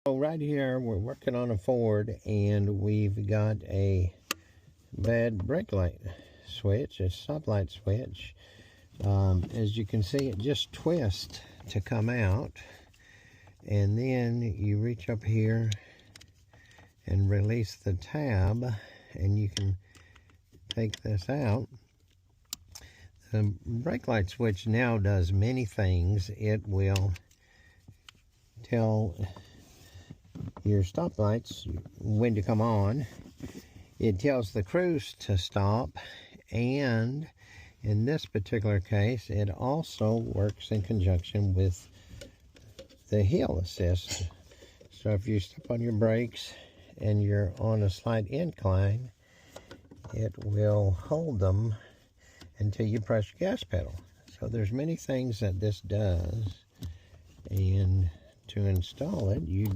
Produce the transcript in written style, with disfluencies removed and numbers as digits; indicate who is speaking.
Speaker 1: So right here we're working on a Ford, and we've got a bad brake light switch, a stoplight switch. As you can see, it just twists to come out, and then you reach up here and release the tab, and you can take this out. The brake light switch now does many things. It will tell your stoplights when to come on. It tells the cruise to stop, and in this particular case, it also works in conjunction with the hill assist. So if you step on your brakes and you're on a slight incline, it will hold them until you press your gas pedal. So there's many things that this does, and to install it, you